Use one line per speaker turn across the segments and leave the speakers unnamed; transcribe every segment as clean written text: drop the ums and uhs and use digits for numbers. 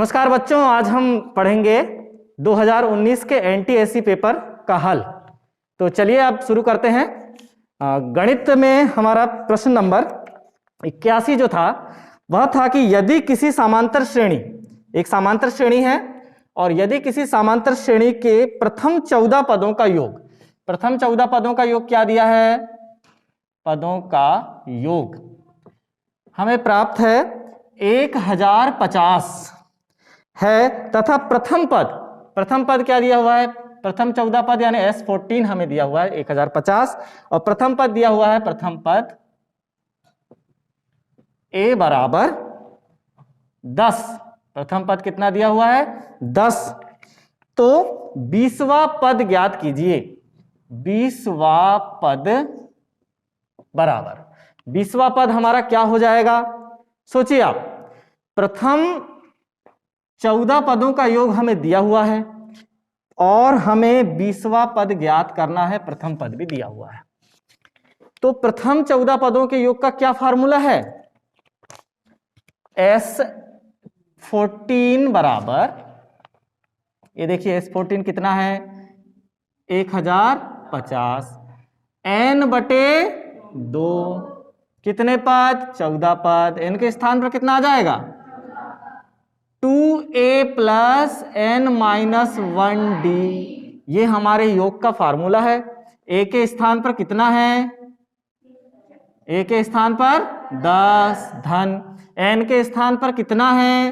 नमस्कार बच्चों, आज हम पढ़ेंगे 2019 के एनटीएससी पेपर का हल। तो चलिए अब शुरू करते हैं। गणित में हमारा प्रश्न नंबर 81 जो था वह था कि यदि किसी समांतर श्रेणी, एक समांतर श्रेणी है और यदि किसी समांतर श्रेणी के प्रथम 14 पदों का योग, प्रथम 14 पदों का योग क्या दिया है? पदों का योग हमें प्राप्त है 1050 है तथा प्रथम पद क्या दिया हुआ है? प्रथम 14 पद यानी S14 हमें दिया हुआ है 1050 और प्रथम पद दिया हुआ है प्रथम पद A बराबर 10। प्रथम पद कितना दिया हुआ है? 10। तो 20वां पद ज्ञात कीजिए। 20वां पद बराबर 20वां पद हमारा क्या हो जाएगा? सोचिए आप, प्रथम 14 पदों का योग हमें दिया हुआ है और हमें 20वां पद ज्ञात करना है, प्रथम पद भी दिया हुआ है। तो प्रथम 14 पदों के योग का क्या फार्मूला है? S14 बराबर, ये देखिए S14 कितना है? 1050 n बटे 2। कितने पद? 14 पद। n के स्थान पर कितना आ जाएगा? 2a plus n minus 1d। ये हमारे योग का फार्मूला है। a के स्थान पर कितना है? a के स्थान पर 10 धन, n के स्थान पर कितना है?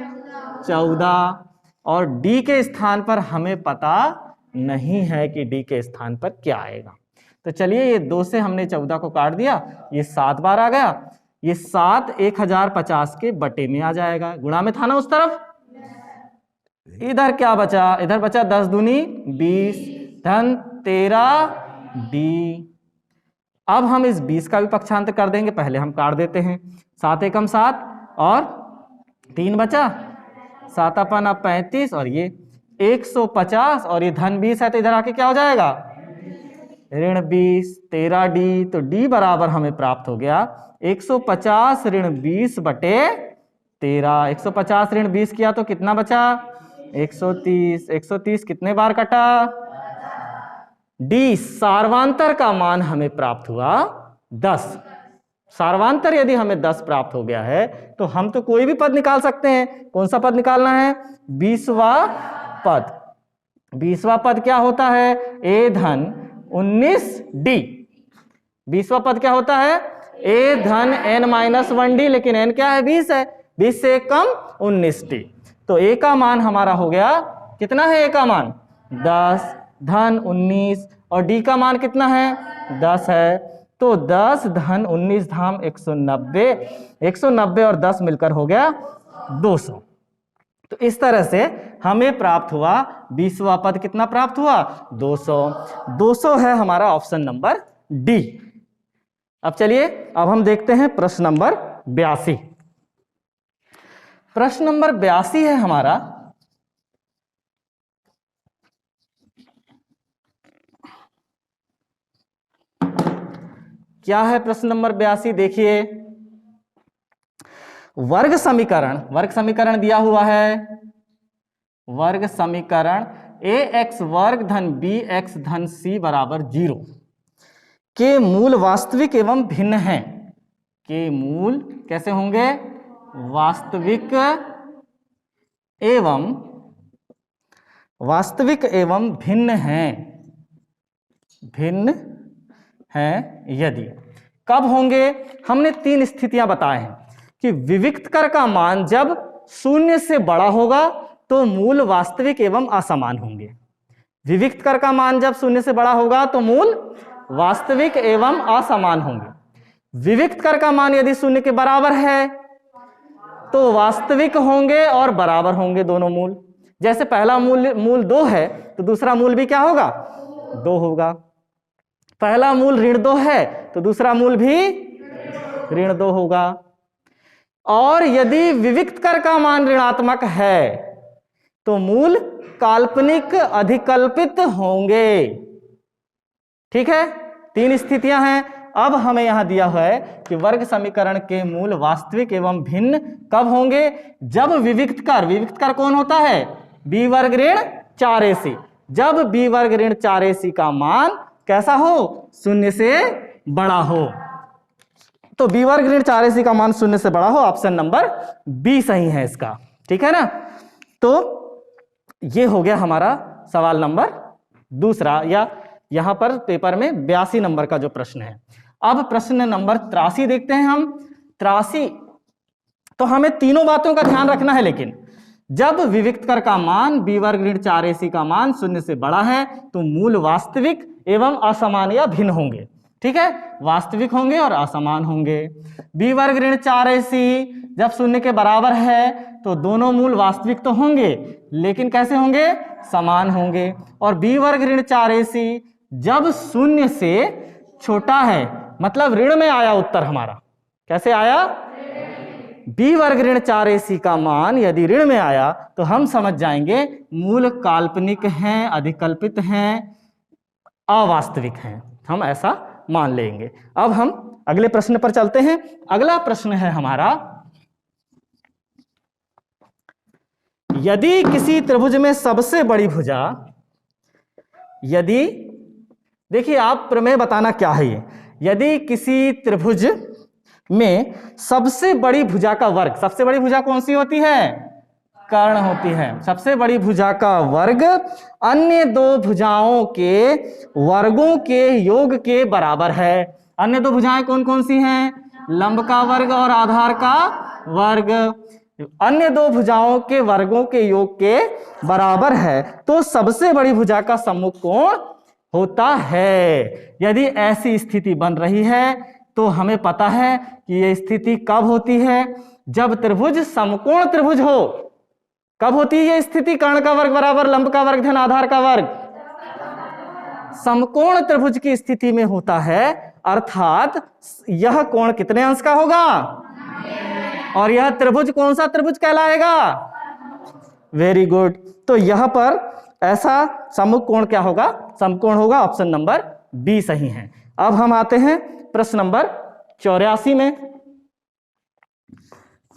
14 और d के स्थान पर हमें पता नहीं है कि d के स्थान पर क्या आएगा। तो चलिए, ये 2 से हमने 14 को काट दिया, ये 7 बार आ गया। ये 7 1050 के बटे में आ जाएगा, गुणा में था ना उस तरफ। इधर क्या बचा? इधर बचा 10 दूनी 20 धन 13d। अब हम इस 20 का भी पक्षांतर कर देंगे, पहले हम काट देते हैं। 7 एकम 7 और 3 बचा, 7 अपन 35 और ये 150 और ये धन 20 है तो इधर आके क्या हो जाएगा? ऋण 20 13d। तो d बराबर हमें प्राप्त हो गया 150 ऋण 20 बटे 13। 150 ऋण 20 किया तो कितना बचा? 130। 130 कितने बार कटा? d सार्वांतर का मान हमें प्राप्त हुआ 10। सार्वांतर यदि हमें 10 प्राप्त हो गया है तो हम तो कोई भी पद निकाल सकते हैं। कौन सा पद निकालना है? 20वां पद। 20वां पद क्या होता है? a धन 19d। 20वां पद क्या होता है? a धन n माइनस 1d, लेकिन n क्या है? 20 है। 20 से कम 19d। तो a का मान हमारा हो गया, कितना है a का मान? 10 धन 19 और d का मान कितना है? 10 है। तो 10 धन 19 धाम 190, 190 और 10 मिलकर हो गया 200। तो इस तरह से हमें प्राप्त हुआ 20वां पद। कितना प्राप्त हुआ? 200। 200 है हमारा ऑप्शन नंबर डी। अब चलिए, अब हम देखते हैं प्रश्न नंबर 82। प्रश्न नंबर 82 है हमारा, क्या है प्रश्न नंबर 82? देखिए, वर्ग समीकरण दिया हुआ है। वर्ग समीकरण ax वर्ग धन bx धन c बराबर 0 के मूल वास्तविक एवं भिन्न हैं। के मूल कैसे होंगे? वास्तविक एवं भिन्न हैं यदि। कब होंगे? हमने 3 स्थितियां बताए हैं कि विविक्त कर का मान जब 0 से बड़ा होगा तो मूल वास्तविक एवं असमान होंगे। विविक्त कर का मान जब 0 से बड़ा होगा तो मूल वास्तविक एवं असमान होंगे। विविक्त कर का मान यदि 0 के बराबर है तो वास्तविक होंगे और बराबर होंगे दोनों मूल। जैसे पहला मूल 2 है तो दूसरा मूल भी क्या होगा? 2 होगा। पहला मूल ऋण 2 है तो दूसरा मूल भी ऋण 2 होगा। और यदि विविक्त कर का मान ऋणात्मक है तो मूल काल्पनिक अधिकल्पित होंगे। ठीक है, 3 स्थितियां हैं। अब हमें यहां दिया हुआ है कि वर्ग समीकरण के मूल वास्तविक एवं भिन्न कब होंगे? जब विविक्त कर कौन होता है? b वर्ग ऋण 4ac। जब b वर्ग ऋण 4ac का मान कैसा हो? शून्य से बड़ा हो। तो b वर्ग ऋण 4ac का मान शून्य से बड़ा हो, ऑप्शन नंबर बी सही है इसका। ठीक है ना? तो ये हो गया हमारा सवाल नंबर दूसरा, या यहां पर पेपर में 82 नंबर का जो प्रश्न है। अब प्रश्न नंबर 83 देखते हैं हम। 83 तो हमें तीनों बातों का ध्यान रखना है, लेकिन जब विविक्त कर का मान b वर्ग ऋण 4ac का मान शून्य से बड़ा है तो मूल वास्तविक एवं असमान या भिन्न होंगे। ठीक है, वास्तविक होंगे और असमान होंगे। b वर्ग ऋण 4ac जब शून्य के बराबर है तो दोनों मूल वास्तविक तो होंगे, लेकिन कैसे होंगे? समान होंगे। और b वर्ग ऋण 4ac जब शून्य से छोटा है, मतलब ऋण में आया उत्तर हमारा, कैसे आया? b वर्ग ऋण 4ac का मान यदि ऋण में आया तो हम समझ जाएंगे मूल काल्पनिक हैं, अधिकल्पित हैं, अवास्तविक हैं, हम ऐसा मान लेंगे। अब हम अगले प्रश्न पर चलते हैं। अगला प्रश्न है हमारा, यदि किसी त्रिभुज में सबसे बड़ी भुजा, यदि, देखिए आप प्रमेय बताना क्या है ये, यदि किसी त्रिभुज में सबसे बड़ी भुजा का वर्ग, सबसे बड़ी भुजा कौन सी होती है? कर्ण होती है। सबसे बड़ी भुजा का वर्ग अन्य दो भुजाओं के वर्गों के योग के बराबर है। अन्य दो भुजाएं कौन कौन सी हैं? लंब का वर्ग और आधार का वर्ग। अन्य दो भुजाओं के वर्गों के योग के बराबर है तो सबसे बड़ी भुजा का सम्मुख कोण होता है। यदि ऐसी स्थिति बन रही है तो हमें पता है कि यह स्थिति कब होती है? जब त्रिभुज समकोण त्रिभुज हो। कब होती है यह स्थिति? कर्ण का वर्ग बराबर लंब का वर्ग धन आधार का वर्ग। समकोण त्रिभुज की स्थिति में होता है, अर्थात यह कोण कितने अंश का होगा? और यह त्रिभुज कौन सा त्रिभुज कहलाएगा? Very good. तो यहां पर ऐसा सम्मुख कोण क्या होगा? समकोण होगा, ऑप्शन नंबर बी सही है। अब हम आते हैं प्रश्न नंबर 84 में।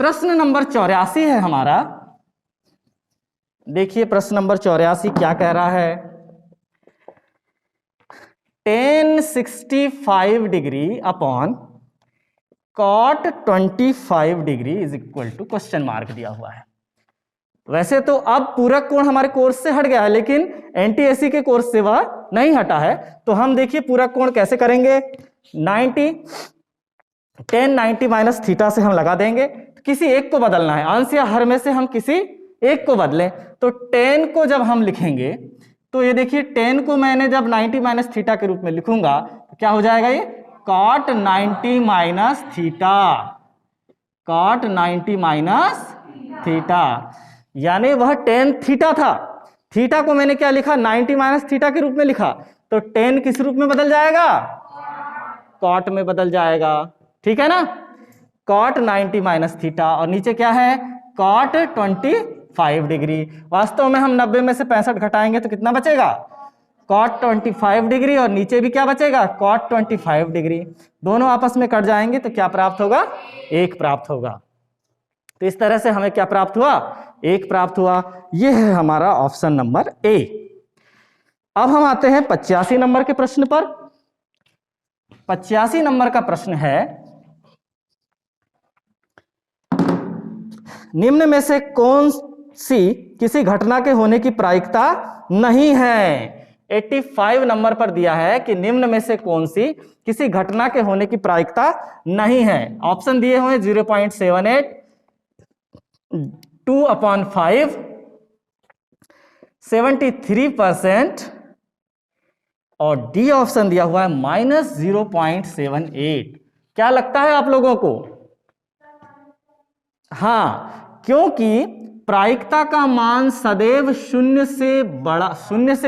प्रश्न नंबर 84 है हमारा। देखिए प्रश्न नंबर 84 क्या कह रहा है? tan 65 degree upon cot 25 degree is equal to question mark दिया हुआ है। वैसे तो अब पूरक कोण हमारे कोर्स से हट गया है, लेकिन एनटीएससी के कोर्स से वह नहीं हटा है। तो हम देखिए पूरक कोण कैसे करेंगे? 90 tan 90 माइनस थीटा से हम लगा देंगे। किसी एक को बदलना है, अंश या हर में से हम किसी एक को बदलें। तो tan को जब हम लिखेंगे तो ये देखिए tan को मैंने जब 90 माइनस थीटा के रूप में लिखूंगा तो क्या हो जाएगा? ये cot 90 minus theta, cot 90 minus theta, यानी वह tan थीटा था। थीटा को मैंने क्या लिखा? 90 माइनस थीटा के रूप में लिखा। तो tan किस रूप में बदल जाएगा? cot में बदल जाएगा। ठीक है ना? cot 90 माइनस थीटा और नीचे क्या है? cot 25 degree. वास्तव में हम 90 में से 65 घटाएंगे तो कितना बचेगा? cot 25 डिग्री और नीचे भी क्या बचेगा? cot 25 degree. दोनों आपस में कट जाएंगे तो क्या प्राप्त होगा? 1 प्राप्त होगा। तो इस तरह से हमें क्या प्राप्त हुआ? 1 प्राप्त हुआ। यह है हमारा ऑप्शन नंबर ए। अब हम आते हैं 85 नंबर के प्रश्न पर। 85 नंबर का प्रश्न है, निम्न में से कौन सी किसी घटना के होने की प्रायिकता नहीं है? 85 नंबर पर दिया है कि निम्न में से कौन सी किसी घटना के होने की प्रायिकता नहीं है। ऑप्शन दिए हुए 0.78, 2/5, 73% और डी ऑप्शन दिया हुआ है -0.78। क्या लगता है आप लोगों को? हाँ, क्योंकि प्रायिकता का मान सदैव शून्य से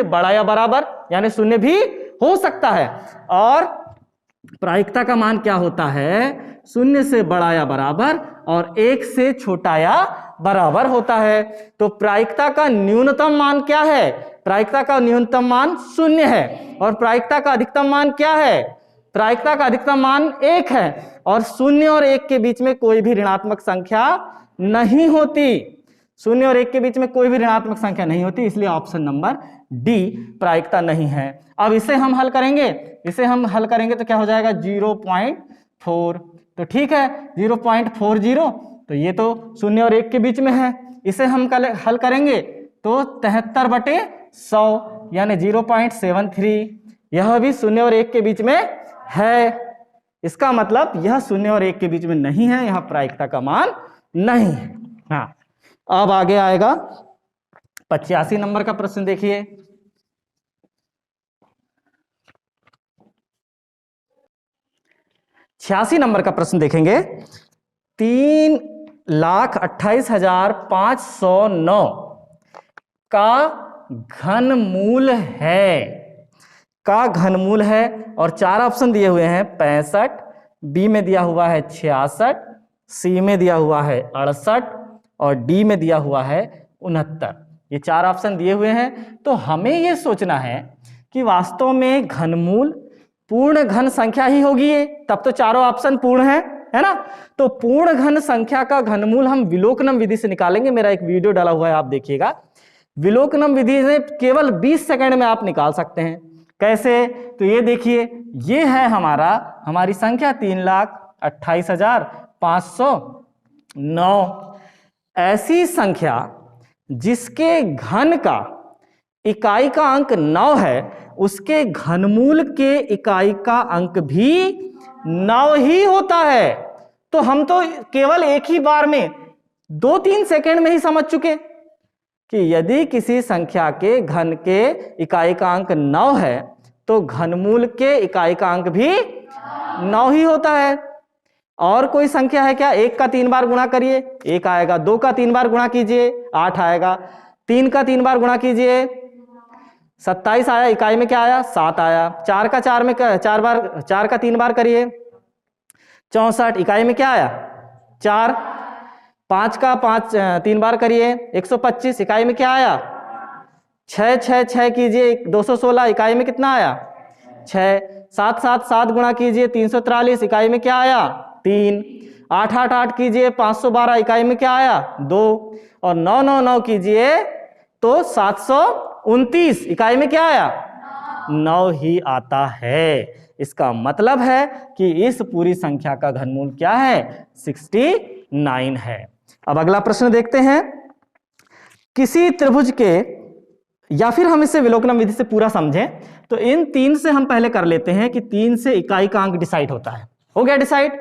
बड़ा या बराबर, यानी शून्य भी हो सकता है, और प्रायिकता का मान क्या होता है? शून्य से बड़ा या बराबर और 1 से छोटा या बराबर होता है। तो प्रायिकता का न्यूनतम मान क्या है? प्रायिकता का न्यूनतम मान 0 है और प्रायिकता का अधिकतम मान क्या है? प्रायिकता का अधिकतम मान 1 है और 0 और 1 के बीच में कोई भी ऋणात्मक संख्या नहीं होती। 0 और 1 के बीच में कोई भी ऋणात्मक संख्या नहीं होती, इसलिए ऑप्शन नंबर डी प्रायिकता नहीं है। अब इसे हम हल करेंगे, तो क्या हो जाएगा 0.4। तो ठीक है 0.40, तो ये तो 0 और 1 के बीच में है। इसे हम हल करेंगे तो 73/100 यानी 0.73, यह भी 0 और 1 के बीच में है। इसका मतलब यह 0 और 1 के बीच में नहीं है, यह प्रायिकता का मान नहीं है। हाँ, अब आगे आएगा 85 नंबर का प्रश्न देखिए। 86 नंबर का प्रश्न देखेंगे। 3,28,509 का घनमूल है और 4 ऑप्शन दिए हुए हैं 65, बी में दिया हुआ है 66, सी में दिया हुआ है 68 और डी में दिया हुआ है 69। ये 4 ऑप्शन दिए हुए हैं। तो हमें ये सोचना है कि वास्तव में घनमूल पूर्ण घन संख्या ही होगी ये, तब तो चारों ऑप्शन पूर्ण है ना। तो पूर्ण घन संख्या का घनमूल हम विलोकनम विधि से निकालेंगे। मेरा एक वीडियो डाला हुआ है, आप देखिएगा। विलोकनम विधि से केवल 20 सेकंड में आप निकाल सकते हैं। कैसे? तो ये देखिए, ये है हमारी संख्या 3,28,509। ऐसी संख्या जिसके घन का इकाई का अंक 9 है, उसके घनमूल के इकाई का अंक भी 9 ही होता है। तो हम तो केवल एक ही बार में 2-3 सेकंड में ही समझ चुके कि यदि किसी संख्या के घन के इकाई का अंक 9 है तो घनमूल के इकाई का अंक भी 9 ही होता है। और कोई संख्या है क्या? 1 का 3 बार गुणा करिए, 1 आएगा। 2 का 3 बार गुणा कीजिए, 8 आएगा। 3 का 3 बार गुणा कीजिए, 27 आया। इकाई में क्या आया? 7 आया। 4 का 3 बार करिए, 64। इकाई में क्या आया? 4। 5 का 3 बार करिए, 125। इकाई में क्या आया? 6 कीजिए, 216। इकाई में कितना आया? 6। 7 गुणा कीजिए, 343। इकाई में क्या आया? 3। 8 कीजिए, 512। इकाई में क्या आया? 2। और 9 कीजिए तो 729। इकाई में क्या आया? 9 ही आता है। इसका मतलब है कि इस पूरी संख्या का घनमूल क्या है? 69 है। अब अगला प्रश्न देखते हैं। किसी त्रिभुज के, या फिर हम इसे विलोकनम विधि से पूरा समझें तो इन 3 से हम पहले कर लेते हैं कि 3 से इकाई का अंक डिसाइड होता है। हो गया डिसाइड?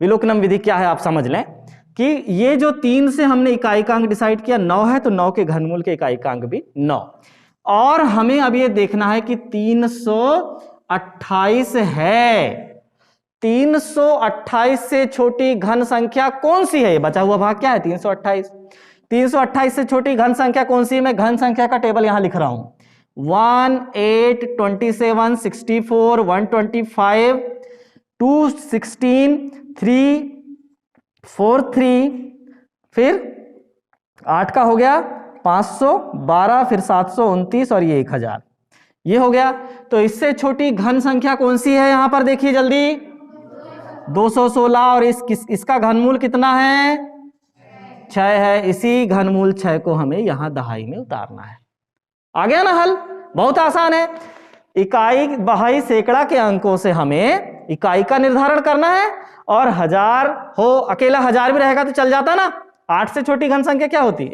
विलोकनम विधि क्या है आप समझ लें कि ये जो 3 से हमने इकाई का अंक डिसाइड किया 9 है, तो 9 के घनमूल के इकाई का अंक भी 9। और हमें अब ये देखना है कि 328 है। 328 से छोटी घन संख्या कौन सी है? बचा हुआ भाग क्या है? 328। 328 से छोटी घन संख्या कौन सी है? मैं घन संख्या का टेबल यहां लिख रहा हूं। 1, 8, 27, 64, 125, 216, 3, 4, 3, फिर 8 का हो गया 512, फिर 729 और ये 1000। ये हो गया। तो इससे छोटी घन संख्या कौन सी है? यहां पर देखिए जल्दी, 216। और इसका घनमूल कितना है? 6 है। इसी घनमूल 6 को हमें यहां दहाई में उतारना है। आ गया ना हल? बहुत आसान है। इकाई, दहाई, सैकड़ा के अंकों से हमें इकाई का निर्धारण करना है। और 1000 हो, अकेला 1000 भी रहेगा तो चल जाता ना। 8 से छोटी घन संख्या क्या होती?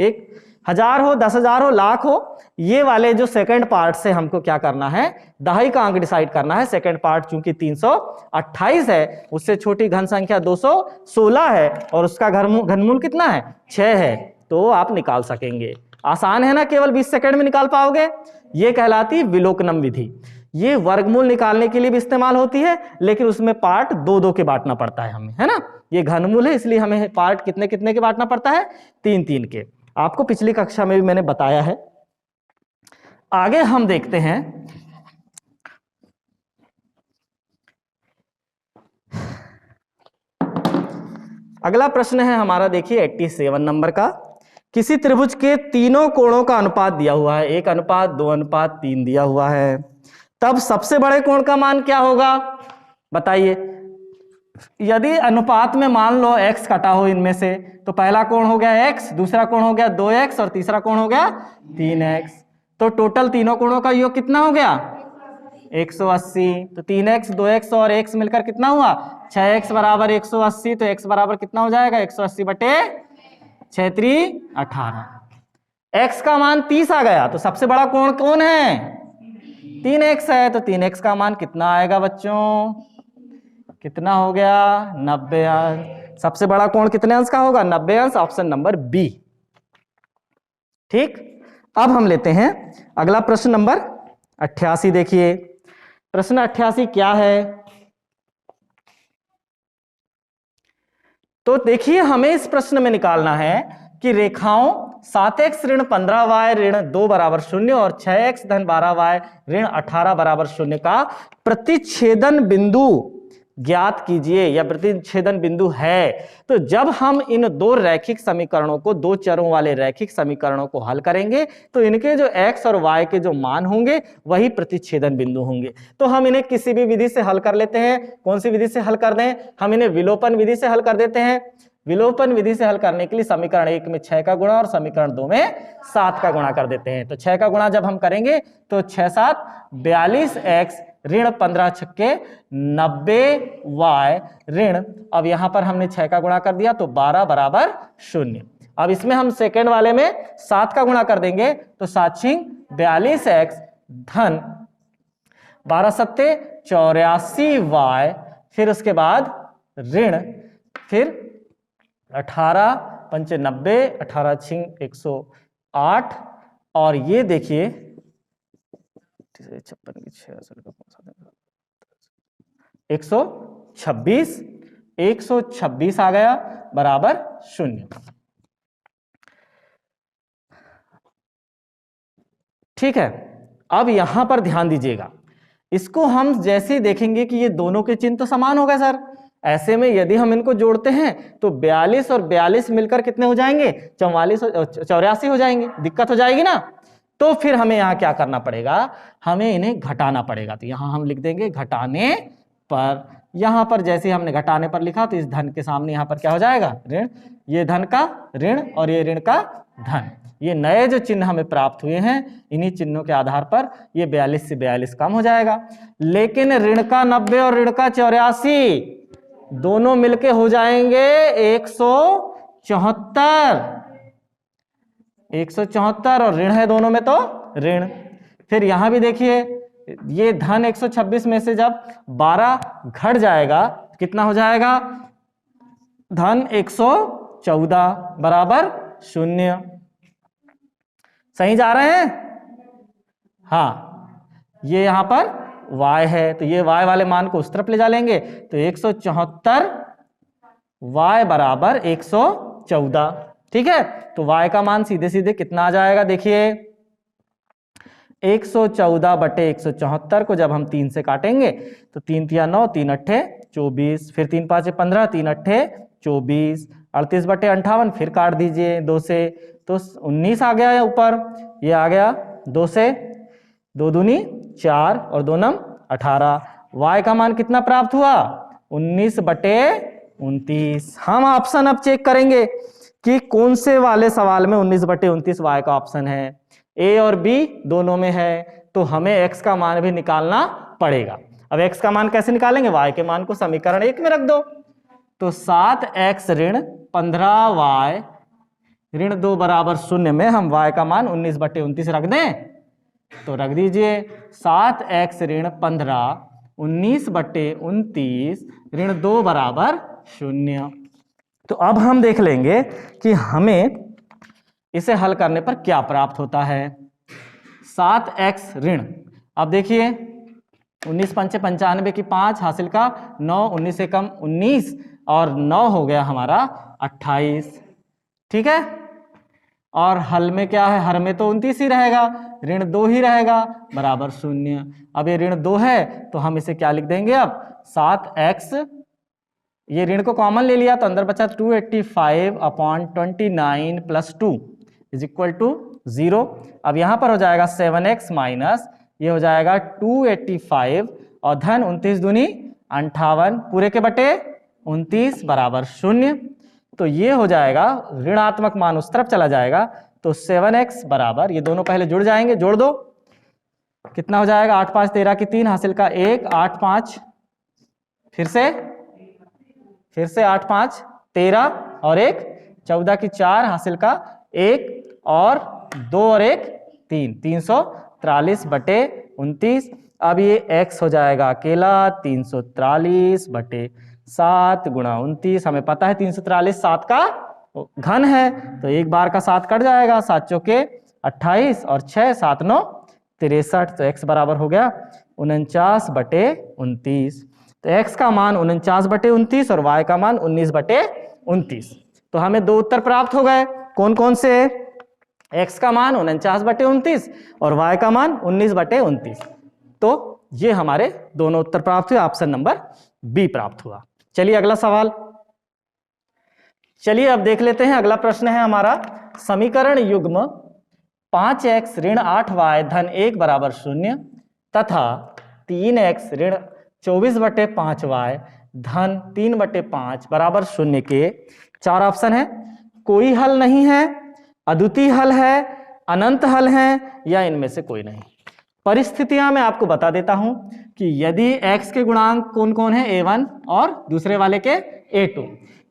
1000 हो, 10,000 हो, लाख हो। ये वाले जो सेकंड पार्ट से हमको क्या करना है? दहाई का अंक डिसाइड करना है। सेकंड पार्ट चूंकि 328 है, उससे छोटी घन संख्या 216 है और उसका घनमूल कितना है? 6 है। तो आप निकाल सकेंगे। आसान है ना? केवल 20 सेकंड में निकाल पाओगे। ये कहलाती विलोकनम विधि। ये वर्गमूल निकालने के लिए भी इस्तेमाल होती है, लेकिन उसमें पार्ट 2-2 के बांटना पड़ता है हमें, है ना। ये घनमूल है, इसलिए हमें पार्ट कितने कितने के बांटना पड़ता है? 3-3 के। आपको पिछली कक्षा में भी मैंने बताया है। आगे हम देखते हैं अगला प्रश्न है हमारा, देखिए 87 नंबर का। किसी त्रिभुज के तीनों कोणों का अनुपात दिया हुआ है, 1:2:3 दिया हुआ है। तब सबसे बड़े कोण का मान क्या होगा? बताइए, यदि अनुपात में मान लो x कटा हो इनमें से, तो पहला कोण हो गया x, दूसरा कोण हो गया 2x और तीसरा कोण हो गया 3x। तो टोटल तीनों कोणों का योग कितना हो गया 180। तो 3x 2x और x मिलकर कितना हुआ 6x बराबर 180। तो x बराबर कितना हो जाएगा 180 बटे 6 3 18। x का मान 30 आ गया, तो सबसे बड़ा कोण कौन है 3x है। तो 3x का मान कितना आएगा बच्चों, कितना हो गया 90 अंश। सबसे बड़ा कोण कितने अंश का होगा 90 अंश, ऑप्शन नंबर बी। ठीक, अब हम लेते हैं अगला प्रश्न नंबर 88। देखिए प्रश्न 88 क्या है, तो देखिए हमें इस प्रश्न में निकालना है कि रेखाओं 7x ऋण 15y ऋण 2 बराबर 0 और 6x धन 12y ऋण 18 बराबर 0 का प्रतिच्छेदन बिंदु ज्ञात कीजिए, या प्रतिच्छेदन बिंदु है। तो जब हम इन दो रैखिक समीकरणों को, दो चरों वाले रैखिक समीकरणों को हल करेंगे, तो इनके जो x और y के जो मान होंगे वही प्रतिच्छेदन बिंदु होंगे। तो हम इन्हें किसी भी विधि से हल कर लेते हैं। कौन सी विधि से हल कर दें, हम इन्हें विलोपन विधि से हल कर देते हैं। विलोपन विधि से हल करने के लिए समीकरण 1 में 6 का गुणा और समीकरण 2 में 7 का गुणा कर देते हैं। तो 6 का गुणा जब हम करेंगे तो 6 7 42x ऋण 15 छक्के 90y ऋण, अब यहां पर हमने 6 का गुणा कर दिया तो 12 बराबर 0। अब इसमें हम सेकेंड वाले में 7 का गुणा कर देंगे तो 7 6 42x धन 12 सत्ते 84y, फिर उसके बाद ऋण, फिर 18 पंचे 90, 18 छिंग 108, और ये देखिए 56 की 126, 126 आ गया बराबर 0। ठीक है, अब यहां पर ध्यान दीजिएगा, इसको हम जैसे ही देखेंगे कि ये दोनों के चिन्ह तो समान हो गए सर, ऐसे में यदि हम इनको जोड़ते हैं तो 42 और 42 मिलकर कितने हो जाएंगे 44 84 हो जाएंगे, दिक्कत हो जाएगी ना। तो फिर हमें यहाँ क्या करना पड़ेगा, हमें इन्हें घटाना पड़ेगा। तो यहाँ हम लिख देंगे घटाने पर, यहाँ पर जैसे हमने घटाने पर लिखा तो इस धन के सामने यहाँ पर क्या हो जाएगा ऋण, ये धन का ऋण और ये ऋण का धन। ये नए जो चिन्ह हमें प्राप्त हुए हैं, इन्हीं चिन्हों के आधार पर ये 42 से 42 कम हो जाएगा। लेकिन ऋण का 90 और ऋण का 84 दोनों मिलके हो जाएंगे 174, 174 और ऋण है दोनों में तो ऋण। फिर यहां भी देखिए ये धन 126 में से जब 12 घट जाएगा कितना हो जाएगा धन 114 बराबर 0। सही जा रहे हैं, हाँ ये यहां पर y है तो ये y वाले मान को उस तरफ ले जा लेंगे तो 174 y बराबर 114। ठीक है, तो y का मान सीधे सीधे कितना आ जाएगा, देखिए 114 बटे 174 को जब हम 3 से काटेंगे तो 3 तिया 9, 3 अट्ठे 24, फिर 3 पाँचे 15, 3 अट्ठे 24, 38 बटे 58, फिर काट दीजिए 2 से तो 19 आ गया है ऊपर, ये आ गया 2 से, 2 दूनी 4 और 2 नम 18। y का मान कितना प्राप्त हुआ 19 बटे 29। हम ऑप्शन अब चेक करेंगे कि कौन से वाले सवाल में 19 बटे 29 y का ऑप्शन है। a और b दोनों में है तो हमें x का मान भी निकालना पड़ेगा। अब x का मान कैसे निकालेंगे, y के मान को समीकरण 1 में रख दो तो 7x ऋण 15y ऋण 2 बराबर 0 में हम y का मान 19 बटे 29 रख दें तो रख दीजिए 7x ऋण 15 19 बटे 29 ऋण 2 बराबर 0। तो अब हम देख लेंगे कि हमें इसे हल करने पर क्या प्राप्त होता है। 7x ऋण, अब देखिए 19 पंचे 95 की 5 हासिल का 9, 19 से कम 19 और 9 हो गया हमारा 28। ठीक है, और हल में क्या है, हर में तो 29 ही रहेगा, ऋण 2 ही रहेगा बराबर 0। अब ये ऋण 2 है तो हम इसे क्या लिख देंगे अब 7x, ये ऋण को कॉमन ले लिया तो अंदर बचा 285 upon 29 plus 2 is equal to 0। अब यहां पर हो जाएगा 7x माइनस ये हो जाएगा 285 और धन 29 दूनी 58 पूरे के बटे 29 बराबर 0। तो ये हो जाएगा, ऋणात्मक मान उस तरफ चला जाएगा, तो 7x बराबर, ये दोनों पहले जुड़ जाएंगे, जोड़ दो, कितना हो जाएगा, 8 5 13 की 3 हासिल का 1, 8 5 फिर से 8 5 13 और 1 14 की 4 हासिल का 1 और 2 और 1 3, 343 बटे 29। अब ये x हो जाएगा अकेला 343 बटे 7 गुणा 29। हमें पता है 343 7 का घन है, तो एक बार का 7 कट जाएगा, 7 चौके 28 और 6 7 9 63। तो x बराबर हो गया 49 बटे 29। तो x का मान 49 बटे 29 और y का मान 19 बटे 29। तो हमें दो उत्तर प्राप्त हो गए, कौन कौन से, x का मान 49 बटे 29 और y का मान 19 बटे 29। तो ये हमारे दोनों उत्तर प्राप्त हुए, ऑप्शन नंबर बी प्राप्त हुआ। चलिए अगला सवाल, चलिए अब देख लेते हैं। अगला प्रश्न है हमारा, समीकरण युग्म 5x ऋण 8y धन 1 बराबर 0 तथा 3x ऋण 24 बटे 5y धन 3 बटे 5 बराबर 0 के चार ऑप्शन है। कोई हल नहीं है, अद्वितीय हल है, अनंत हल है, या इनमें से कोई नहीं। परिस्थितियां मैं आपको बता देता हूं कि यदि x के गुणांक कौन कौन है, a1 और दूसरे वाले के a2,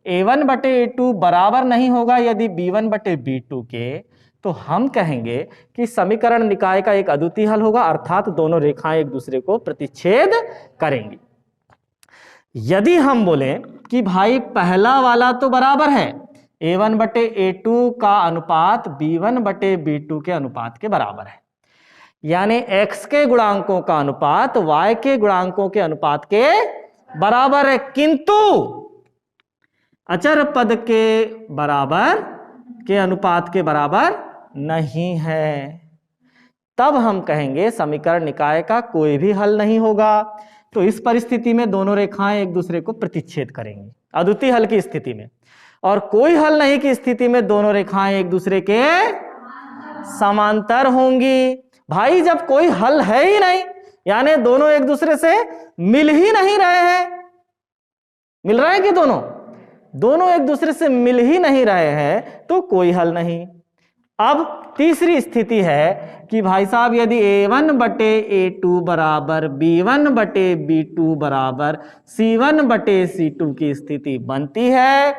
a1 बटे a2 बराबर नहीं होगा यदि b1 बटे b2 के, तो हम कहेंगे कि समीकरण निकाय का एक अद्वितीय हल होगा, अर्थात दोनों रेखाएं एक दूसरे को प्रतिच्छेद करेंगी। यदि हम बोलें कि भाई पहला वाला तो बराबर है, a1 बटे a2 का अनुपात b1 बटे b2 के अनुपात के बराबर है, यानी x के गुणांकों का अनुपात y के गुणांकों के अनुपात के बराबर है, किंतु अचर पद के बराबर के अनुपात के बराबर नहीं है। तब हम कहेंगे समीकरण निकाय का कोई भी हल नहीं होगा। तो इस परिस्थिति में दोनों रेखाएं एक दूसरे को प्रतिच्छेद करेंगी, अद्वितीय हल की स्थिति में। और कोई हल नहीं की स्थिति में दोनों रेखाएं एक दूसरे के समांतर होंगी। भाई जब कोई हल है ही नहीं, यानी दोनों एक दूसरे से मिल ही नहीं रहे हैं, मिल रहे हैं कि दोनों एक दूसरे से मिल ही नहीं रहे हैं, तो कोई हल नहीं। अब तीसरी स्थिति है कि भाई साहब यदि a1 बटे a2 बराबर b1 बटे b2 बराबर c1 बटे c2 की स्थिति बनती है,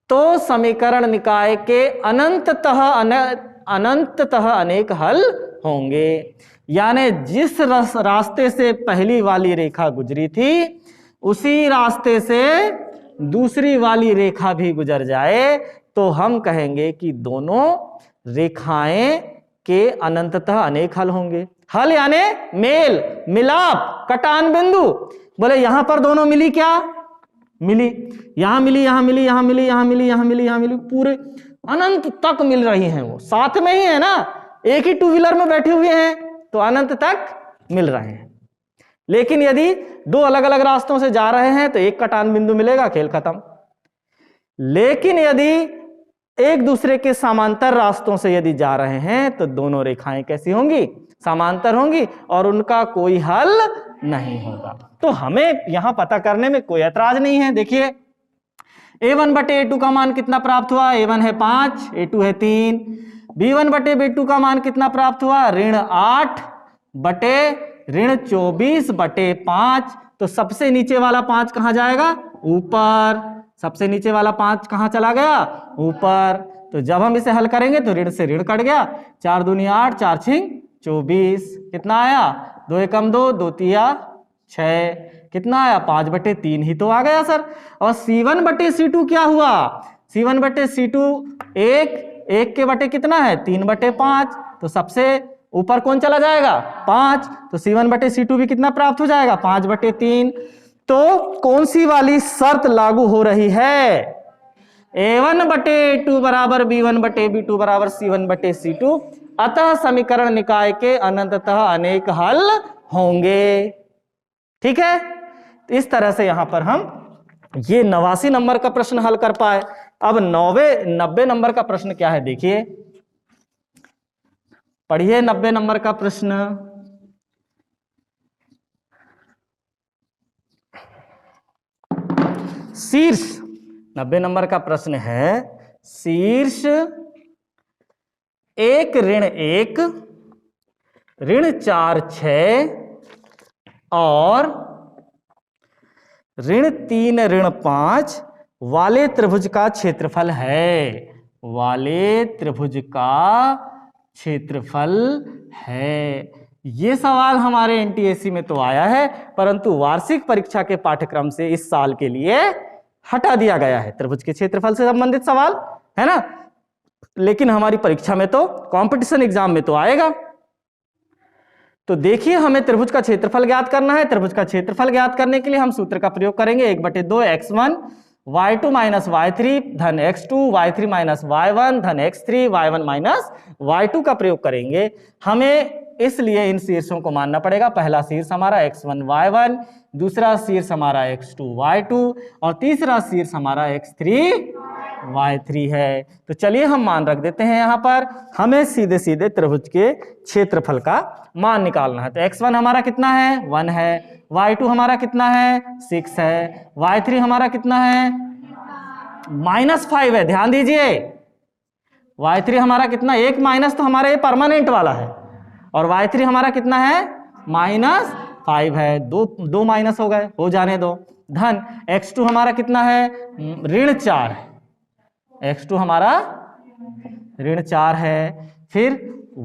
तो समीकरण निकाय के अनंततः अनेक हल होंगे। यानी जिस रास्ते से पहली वाली रेखा गुजरी थी, उसी रास्ते से दूसरी वाली रेखा भी गुजर जाए, तो हम कहेंगे कि दोनों रेखाएं के अनंततः अनेक हल होंगे। हल यानी मेल मिलाप, कटान बिंदु। बोले यहां पर दोनों मिली, क्या मिली, यहां मिली, यहां मिली, यहां मिली, यहां मिली, यहां मिली, यहां मिली, पूरे अनंत तक मिल रही हैं। वो साथ में ही है ना, एक ही टू व्हीलर में बैठे हुए हैं, तो अनंत तक मिल रहे हैं। लेकिन यदि दो अलग अलग रास्तों से जा रहे हैं तो एक कटान बिंदु मिलेगा, खेल खत्म। लेकिन यदि एक दूसरे के समांतर रास्तों से यदि जा रहे हैं तो दोनों रेखाएं कैसी होंगी, समांतर होंगी, और उनका कोई हल नहीं होगा। तो हमें यहां पता करने में कोई ऐतराज नहीं है। देखिए a1 बटे a2 का मान कितना प्राप्त हुआ, a1 है 5, a2 है 3। b1 बटे b2 का मान कितना प्राप्त हुआ, ऋण 8 बटे ऋण 24 बटे 5। तो सबसे नीचे वाला 5 कहां जाएगा, ऊपर। सबसे नीचे वाला 5 कहां चला गया, ऊपर। तो जब हम इसे हल करेंगे तो ऋण से ऋण कट गया, 4 दूनी 8, 4 छिंग 24। कितना आया, 2 एकम 2, 2 तिया 6। कितना आया, 5 बटे 3 ही तो आ गया सर। और C1 बटे C2 क्या हुआ, C1 बटे C2 एक के बटे कितना है, 3 बटे 5। तो सबसे ऊपर कौन चला जाएगा, 5। तो C1 बटे C2 भी कितना प्राप्त हो जाएगा, 5 बटे 3। तो कौन सी वाली शर्त लागू हो रही है, a1 बटे a2 बराबर b1 बटे b2 बराबर c1 बटे c2। अतः समीकरण निकाय के अनंततः अनेक हल होंगे। ठीक है, इस तरह से यहां पर हम ये 89 नंबर का प्रश्न हल कर पाए। अब 90 नंबर का प्रश्न क्या है, देखिए पढ़िए 90 नंबर का प्रश्न। शीर्ष 90 नंबर का प्रश्न है, शीर्ष 1 ऋण 1 ऋण 4 6 और ऋण 3 ऋण 5 वाले त्रिभुज का क्षेत्रफल है। वाले त्रिभुज का क्षेत्रफल है। ये सवाल हमारे एनटीएससी में तो आया है, परंतु वार्षिक परीक्षा के पाठ्यक्रम से इस साल के लिए हटा दिया गया है। त्रिभुज के क्षेत्रफल से संबंधित सवाल है ना, लेकिन हमारी परीक्षा में तो कंपटीशन एग्जाम में तो आएगा। तो देखिए, हमें त्रिभुज का क्षेत्रफल ज्ञात करना है। त्रिभुज का क्षेत्रफल ज्ञात करने के लिए हम सूत्र का प्रयोग करेंगे, 1/2 x1 y2 माइनस y3 धन x2 y3 माइनस y1 धन x3 y1 माइनस y2 का प्रयोग करेंगे। हमें इसलिए इन शीर्षों को मानना पड़ेगा। पहला शीर्ष हमारा x1 y1, दूसरा शीर्ष हमारा x2 y2 और तीसरा शीर्ष हमारा x3 y3 है। तो चलिए हम मान रख देते हैं। यहाँ पर हमें सीधे सीधे त्रिभुज के क्षेत्रफल का मान निकालना है। तो x1 हमारा कितना है, 1 है। y2 हमारा कितना है, 6 है। y3 हमारा कितना है, -5 है। ध्यान दीजिए, y3 हमारा कितना, एक माइनस तो हमारा ये परमानेंट वाला है, और y3 हमारा कितना है, -5 है। दो माइनस हो गए, हो जाने दो। धन x2 हमारा कितना है, ऋण 4 है। x2 हमारा ऋण 4 है। फिर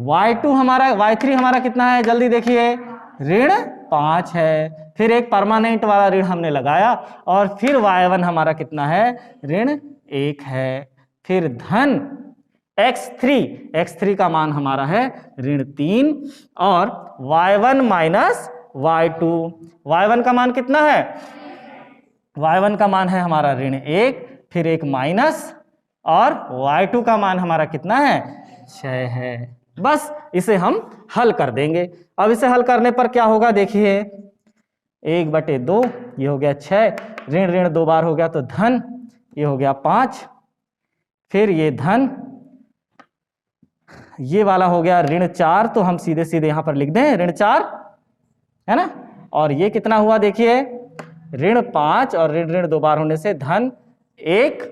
y2 हमारा, y3 हमारा कितना है, जल्दी देखिए, ऋण 5 है। फिर एक परमानेंट वाला ऋण हमने लगाया, और फिर y1 हमारा कितना है, ऋण 1 है। फिर धन x3 का मान हमारा है ऋण 3, और y1 माइनस y2, y1 का मान कितना है, y1 का मान है हमारा ऋण 1, फिर एक माइनस, और y2 का मान हमारा कितना है, 6 है। बस इसे हम हल कर देंगे। अब इसे हल करने पर क्या होगा, देखिए, 1/2 ये हो गया 6, ऋण ऋण 2 बार हो गया तो धन, ये हो गया 5, फिर ये धन, ये वाला हो गया ऋण 4, तो हम सीधे सीधे यहां पर लिख दें ऋण 4, है ना। और ये कितना हुआ, देखिए, ऋण 5 और ऋण ऋण 2 बार होने से धन 1,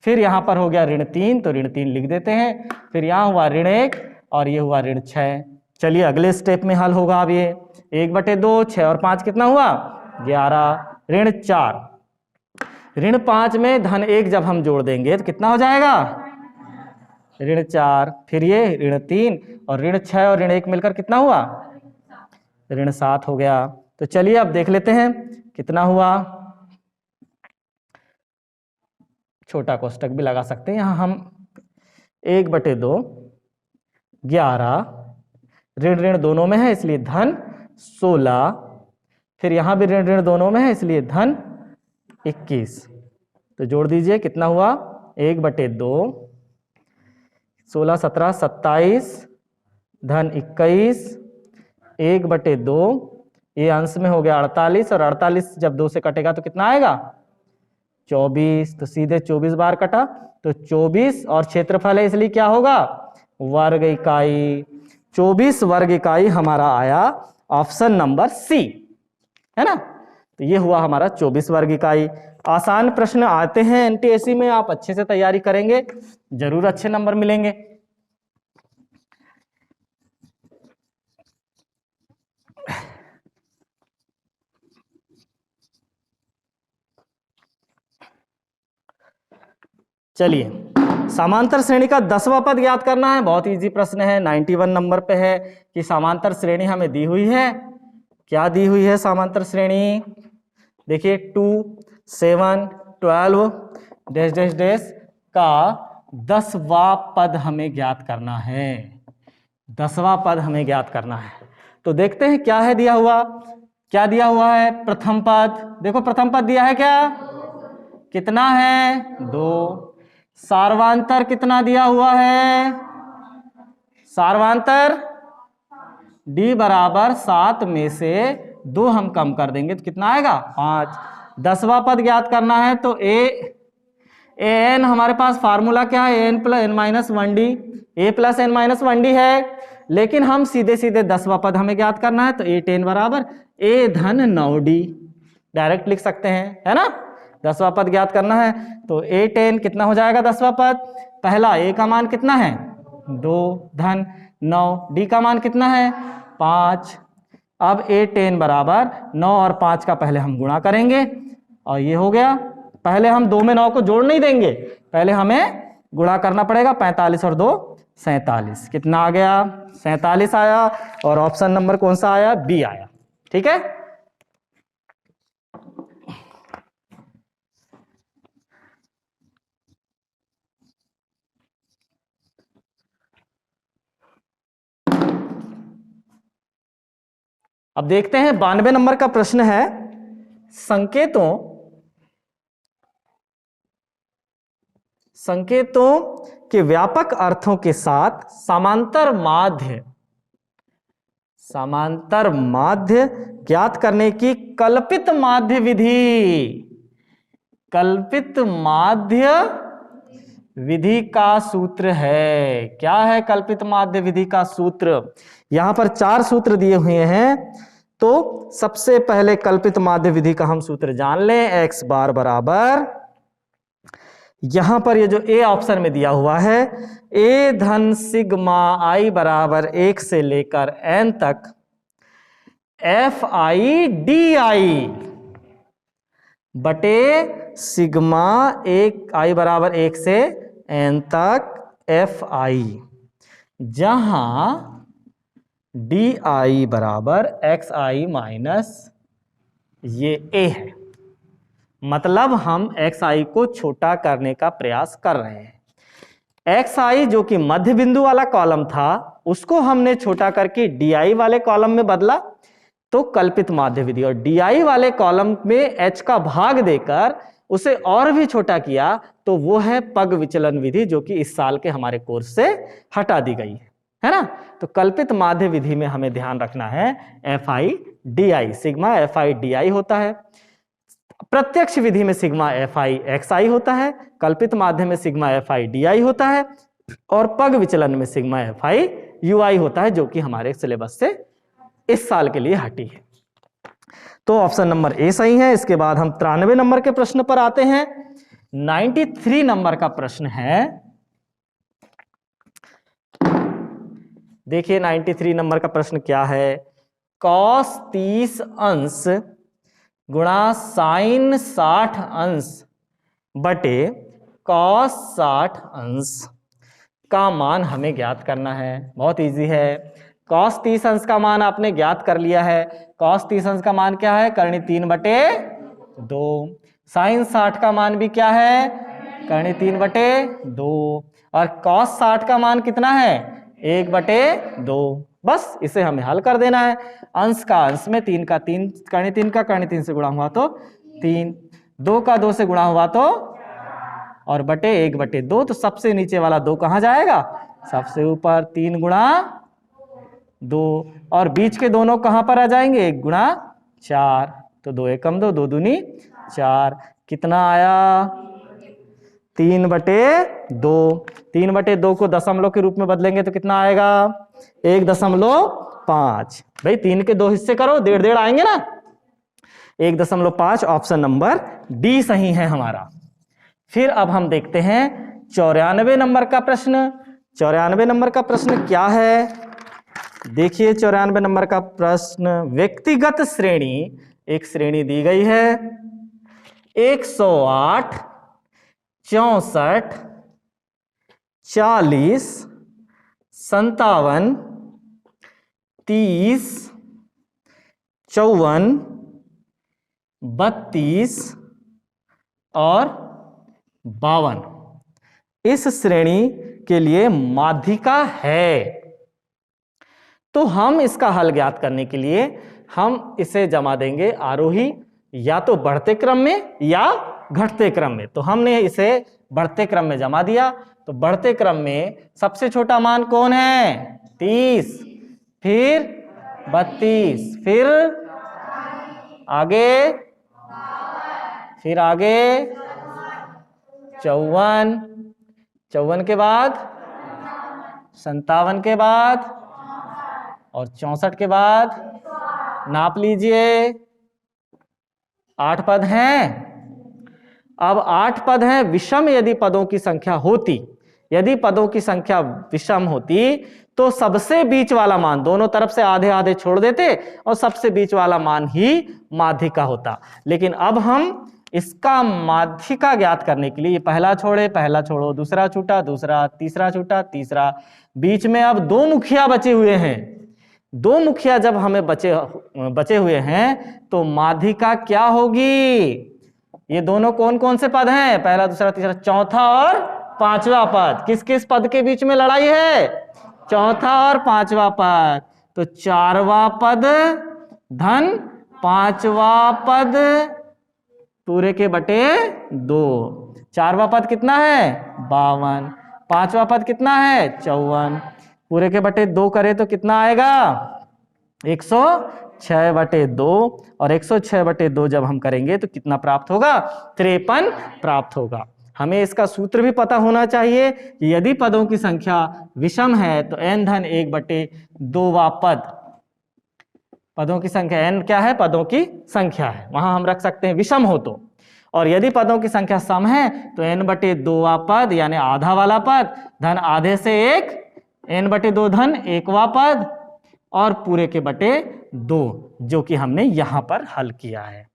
फिर यहां पर हो गया ऋण 3, तो ऋण 3 लिख देते हैं। फिर यहां हुआ ऋण 1 और ये हुआ ऋण 6। चलिए अगले स्टेप में हल होगा। अब ये 1/2, 6 और 5 कितना हुआ, 11, ऋण 4, ऋण 5 में धन 1 जब हम जोड़ देंगे तो कितना हो जाएगा, ऋण 4, फिर ये ऋण 3 और ऋण 6 और ऋण 1 मिलकर कितना हुआ, ऋण 7 हो गया। तो चलिए अब देख लेते हैं कितना हुआ। छोटा कोष्टक भी लगा सकते हैं यहाँ हम। 1/2, 11, ऋण ऋण दोनों में है इसलिए धन 16, फिर यहाँ भी ऋण ऋण दोनों में है इसलिए धन 21। तो जोड़ दीजिए कितना हुआ, 1/2, 16, 17, 27, धन 21, 1/2, ये अंश में हो गया 48, और 48 जब 2 से कटेगा तो कितना आएगा, 24। तो सीधे 24 बार कटा, तो 24, और क्षेत्रफल है इसलिए क्या होगा, वर्ग इकाई। 24 वर्ग इकाई हमारा आया ऑप्शन नंबर सी, है ना। तो ये हुआ हमारा 24 वर्ग इकाई। आसान प्रश्न आते हैं एनटीएससी में, आप अच्छे से तैयारी करेंगे जरूर अच्छे नंबर मिलेंगे। चलिए, समांतर श्रेणी का 10वां पद ज्ञात करना है। बहुत इजी प्रश्न है, 91 नंबर पे है कि समांतर श्रेणी हमें दी हुई है। क्या दी हुई है समांतर श्रेणी, देखिए 2, 7, 12 डैश डैश डैश का 10वां पद हमें ज्ञात करना है। 10वां पद हमें ज्ञात करना है। तो देखते हैं क्या है दिया हुआ। क्या दिया हुआ है, प्रथम पद। देखो प्रथम पद दिया है क्या, कितना है, 2। सार्वांतर कितना दिया हुआ है, सार्वांतर d बराबर 7 में से 2 हम कम कर देंगे तो कितना आएगा, 5। 10वां पद ज्ञात करना है तो an हमारे पास फार्मूला क्या है, an plus n minus 1d, a plus n minus 1d है। लेकिन हम सीधे सीधे 10वां पद हमें ज्ञात करना है तो a10 बराबर a धन 9d डायरेक्ट लिख सकते हैं, है ना। 10वां पद ज्ञात करना है। तो a10 कितना हो जाएगा 10वां पद? पहला a का मान कितना है 2 धन 9, d का मान कितना है 5। अब a10 बराबर 9 और 5 का पहले हम गुणा करेंगे और ये हो गया। पहले हम 2 में 9 को जोड़ नहीं देंगे, पहले हमें गुणा करना पड़ेगा। 45 और 2 47, कितना आ गया 47 आया। और ऑप्शन नंबर कौन सा आया? बी आया। ठीक है, अब देखते हैं 92 नंबर का प्रश्न है, संकेतों के व्यापक अर्थों के साथ समांतर माध्य ज्ञात करने की कल्पित माध्य विधि का सूत्र है। क्या है कल्पित माध्य विधि का सूत्र? यहां पर 4 सूत्र दिए हुए हैं। तो सबसे पहले कल्पित माध्य विधि का हम सूत्र जान लें। x बार बराबर, यहां पर ये जो ए ऑप्शन में दिया हुआ है, a धन सिग्मा i बराबर 1 से लेकर n तक fi di बटे सिग्मा 1 i बराबर 1 से n तक fi, जहां di बराबर xi माइनस ये a है। मतलब हम xi को छोटा करने का प्रयास कर रहे हैं। xi जो कि मध्य बिंदु वाला कॉलम था, उसको हमने छोटा करके di वाले कॉलम में बदला, तो कल्पित माध्य विधि। और di वाले कॉलम में h का भाग देकर उसे और भी छोटा किया, तो वो है पग विचलन विधि, जो कि इस साल के हमारे कोर्स से हटा दी गई है ना। तो कल्पित माध्य विधि में हमें ध्यान रखना है fi di, sigma fi di होता है। प्रत्यक्ष विधि में सिग्मा fi xi होता है, कल्पित माध्य में सिग्मा fi di होता है, और पग विचलन में सिग्मा fi ui होता है, जो कि हमारे सिलेबस से इस साल के लिए हटी है। तो ऑप्शन नंबर ए सही है। इसके बाद हम 93 नंबर के प्रश्न पर आते हैं। 93 नंबर का प्रश्न है, देखिए 93 नंबर का प्रश्न क्या है। cos 30 अंश गुणा साइन 60 अंश बटे cos 60 अंश का मान हमें ज्ञात करना है। बहुत इजी है। cos 30 अंश का मान आपने ज्ञात कर लिया है। cos 30 अंश का मान क्या है? करनी 3/2। साइन 60 का मान भी क्या है? करनी 3/2। और cos 60 का मान कितना है? 1/2। बस इसे हमें हल कर देना है। अंश का अंश में 3 का 3, करनी 3 का करनी 3 से गुणा हुआ तो 3, 2 का 2 से गुणा हुआ तो, और बटे 1/2। तो सबसे नीचे वाला 2 कहां जाएगा? सबसे ऊपर। 3 गुणा 2, और बीच के दोनों कहां पर आ जाएंगे? 1 गुणा 4। तो 2 एकम 2, 2 दूनी 4। कितना आया? 3/2। 3/2 को दशमलव के रूप में बदलेंगे तो कितना आएगा? 1.5। भाई 3 के 2 हिस्से करो, 1.5 आएंगे ना। 1.5। ऑप्शन नंबर डी सही है हमारा। फिर अब हम देखते हैं 94 नंबर का प्रश्न। 94 नंबर का प्रश्न क्या है? देखिए 94 नंबर का प्रश्न, व्यक्तिगत श्रेणी, एक श्रेणी दी गई है 108, 64, 40, 57, 30, 54, 32 और 52 इस श्रेणी के लिए माध्यिका है। तो हम इसका हल ज्ञात करने के लिए हम इसे जमा देंगे आरोही, या तो बढ़ते क्रम में या घटते क्रम में। तो हमने इसे बढ़ते क्रम में जमा दिया। तो बढ़ते क्रम में सबसे छोटा मान कौन है? 30, फिर 32, फिर आगे, फिर आगे 54, 54 के बाद 57 के बाद और 64 के बाद नाप लीजिए, 8 पद हैं। अब 8 पद हैं, विषम यदि पदों की संख्या होती, यदि पदों की संख्या विषम होती तो सबसे बीच वाला मान, दोनों तरफ से आधे आधे छोड़ देते और सबसे बीच वाला मान ही माध्यिका होता। लेकिन अब हम इसका माध्यिका ज्ञात करने के लिए, ये पहला छोड़े, पहला छोड़ो, दूसरा छूटा, दूसरा, तीसरा छूटा, तीसरा, बीच में अब 2 मुखिया बचे हुए हैं। 2 मुखिया जब हमें बचे हुए हैं तो माध्यिका क्या होगी? ये दोनों कौन कौन से पद हैं? पहला, दूसरा, तीसरा, चौथा और पांचवा पद। किस किस पद के बीच में लड़ाई है? चौथा और पांचवा पद। तो 4वां पद धन 5वां पद पूरे के बटे 2। 4वां पद कितना है? 52। 5वां पद कितना है? 54। पूरे के बटे 2 करे तो कितना आएगा? 106 बटे 2। और 106 बटे 2 जब हम करेंगे तो कितना प्राप्त होगा? 53 प्राप्त होगा। हमें इसका सूत्र भी पता होना चाहिए कि यदि पदों की संख्या विषम है तो n धन 1 बटे 2वां पद, पदों की संख्या n क्या है? पदों की संख्या है, वहां हम रख सकते हैं विषम हो तो। और यदि पदों की संख्या सम है तो n बटे 2वां पद यानी आधा वाला पद धन आधे से 1, n बटे 2 धन 1वां पद और पूरे के बटे 2, जो कि हमने यहां पर हल किया है।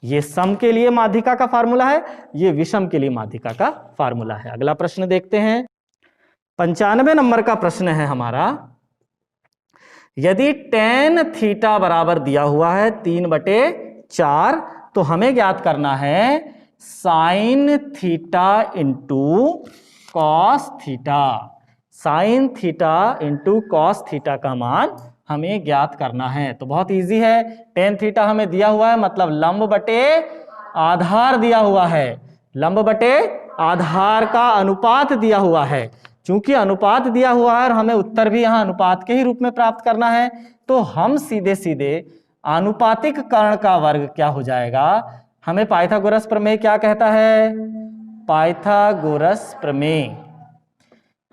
ये सम के लिए माध्यिका का फार्मूला है, ये विषम के लिए माध्यिका का फार्मूला है। अगला प्रश्न देखते हैं। 95 नंबर का प्रश्न है हमारा। यदि tan थीटा बराबर दिया हुआ है 3/4 तो हमें ज्ञात करना है sin theta into cos theta. sin theta into cos theta का मान हमें ज्ञात करना है। तो बहुत इजी है। tan थीटा हमें दिया हुआ है, मतलब लंब बटे आधार दिया हुआ है, लंब बटे आधार का अनुपात दिया हुआ है। चूंकि अनुपात दिया हुआ है और हमें उत्तर भी यहाँ अनुपात के ही रूप में प्राप्त करना है, तो हम सीधे सीधे आनुपातिक कर्ण का वर्ग क्या हो जाएगा? हमें पाइथागोरस प्रमेय क्या कहता है? पाइथागोरस प्रमेय,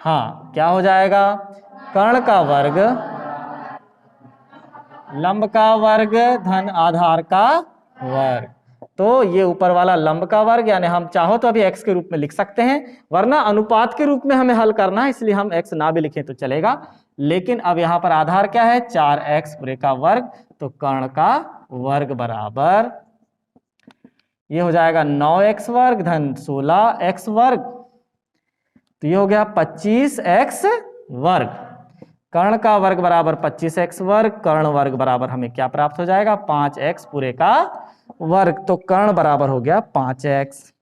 हाँ, क्या हो जाएगा? कर्ण का वर्ग लंब का वर्ग धन आधार का वर्ग। तो ये ऊपर वाला लंब का वर्ग, यानी हम चाहो तो अभी x के रूप में लिख सकते हैं, वरना अनुपात के रूप में हमें हल करना है, इसलिए हम x ना भी लिखें तो चलेगा। लेकिन अब यहाँ पर आधार क्या है? 4x पूरे का वर्ग। तो कर्ण का वर्ग बराबर ये हो जाएगा 9x वर्ग धन 16x वर्ग। तो ये हो गया 25x वर्ग। कर्ण का वर्ग बराबर 25x वर्ग, कर्ण वर्ग बराबर हमें क्या प्राप्त हो जाएगा? 5x पूरे का वर्ग। तो कर्ण बराबर हो गया 5x।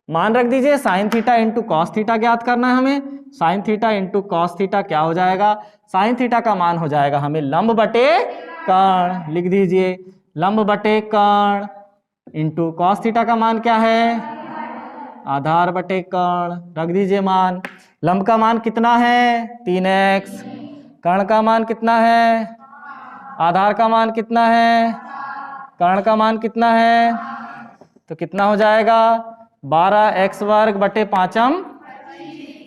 मान रख दीजिए sine theta into cos theta ज्ञात करना है हमें। Sine theta into cos theta क्या हो जाएगा? साइन थीटा का मान हो जाएगा हमें लंब बटे कर्ण, लिख दीजिए लंब बटे कर्ण, इंटू कॉस थीटा का मान क्या है? आधार बटे कर्ण, रख दीजिए मान। लंब का मान कितना है? 3x। कर्ण का मान कितना है? आधार का मान कितना है? कर्ण का मान कितना है? तो कितना हो जाएगा? 12x वर्ग बटे 5m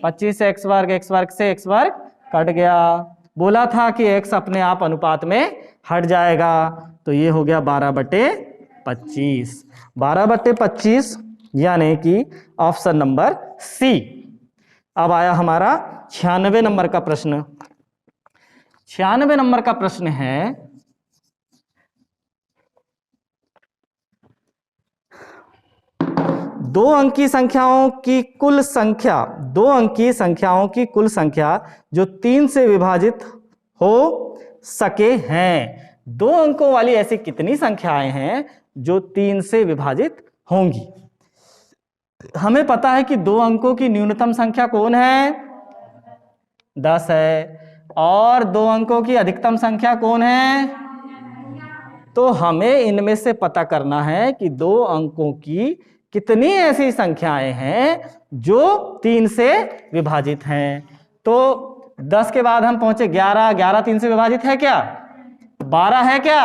25x वर्ग। x वर्ग से x वर्ग कट गया। बोला था कि x अपने आप अनुपात में हट जाएगा, तो ये हो गया 12/25। 12/25 यानी कि ऑप्शन नंबर सी। अब आया हमारा 96 नंबर का प्रश्न। 96 नंबर का प्रश्न है, दो अंकी संख्याओं की कुल संख्या, दो अंकी संख्याओं की कुल संख्या जो 3 से विभाजित हो सके हैं। 2 अंकों वाली ऐसी कितनी संख्याएं हैं जो 3 से विभाजित होंगी? हमें पता है कि 2 अंकों की न्यूनतम संख्या कौन है? 10 है। और 2 अंकों की अधिकतम संख्या कौन है? तो हमें इनमें से पता करना है कि 2 अंकों की कितनी ऐसी संख्याएं हैं जो 3 से विभाजित हैं। तो 10 के बाद हम पहुंचे 11। 11 3 से विभाजित है क्या? 12 है क्या?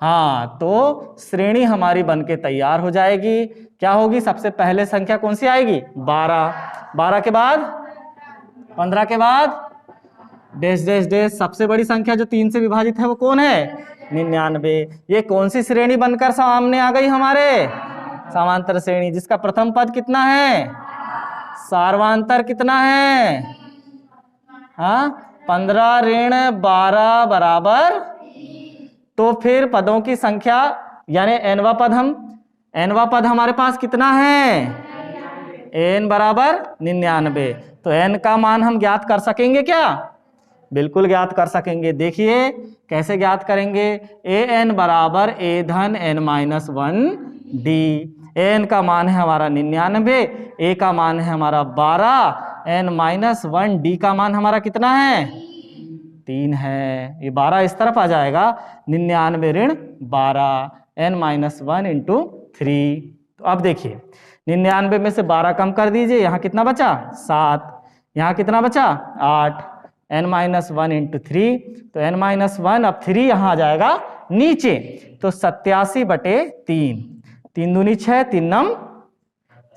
हाँ, तो श्रेणी हमारी बनके तैयार हो जाएगी। क्या होगी? सबसे पहले संख्या कौन सी आएगी? 12। 12 के बाद 15 के बाद डैश डैश डैश। सबसे बड़ी संख्या जो 3 से विभाजित है वो कौन है? 99। ये कौन सी श्रेणी बनकर सामने आ गई हमारे? समांतर श्रेणी, जिसका प्रथम पद कितना है, सार्वांतर कितना है, हाँ 15 ऋण 12 बराबर, तो फिर पदों की संख्या यानी एनवा पद हमारे पास कितना है, n बराबर 99। तो n का मान हम ज्ञात कर सकेंगे क्या, बिल्कुल ज्ञात कर सकेंगे। देखिए कैसे ज्ञात करेंगे, an बराबर a धन n माइनस 1 d। n का मान है हमारा 99, a का मान है हमारा 12, n माइनस 1 d का मान हमारा कितना है, 3 है। ये 12 इस तरफ आ जाएगा, 99 ऋण 12 n माइनस 1 इंटू 3। तो अब देखिए 99 में से 12 कम कर दीजिए, यहाँ कितना बचा 7, यहाँ कितना बचा 8, n माइनस 1 इंटू 3, तो n माइनस 1, अब 3 यहाँ आ जाएगा नीचे, तो 87/3, 3 दूनी 6, 3 नम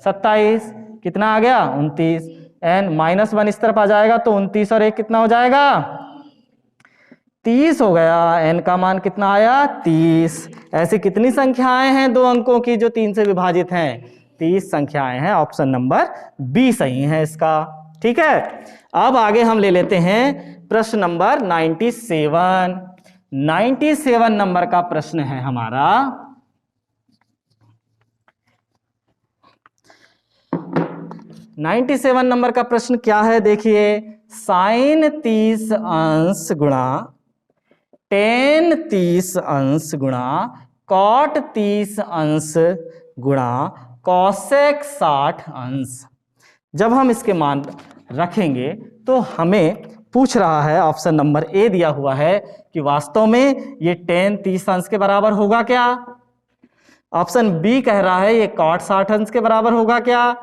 27, कितना आ गया 29, n माइनस 1 इस तरफ आ जाएगा, तो 29 और 1 कितना हो जाएगा 30 हो गया। n का मान कितना आया 30। ऐसी कितनी संख्याएं हैं दो अंकों की जो 3 से विभाजित हैं, 30 संख्याएं हैं। ऑप्शन नंबर बी सही है इसका। ठीक है, अब आगे हम ले लेते हैं प्रश्न नंबर 97। 97 नंबर का प्रश्न है हमारा, 97 नंबर का प्रश्न क्या है, देखिए साइन 30 अंश गुणा टेन 30 अंश गुणा कॉट 30 अंश गुणा कॉसेक 60 अंश। जब हम इसके मान रखेंगे तो हमें पूछ रहा है, ऑप्शन नंबर ए दिया हुआ है कि वास्तव में ये टेन 30 अंश के बराबर होगा क्या। ऑप्शन बी कह रहा है ये कॉट 60 अंश के बराबर होगा क्या।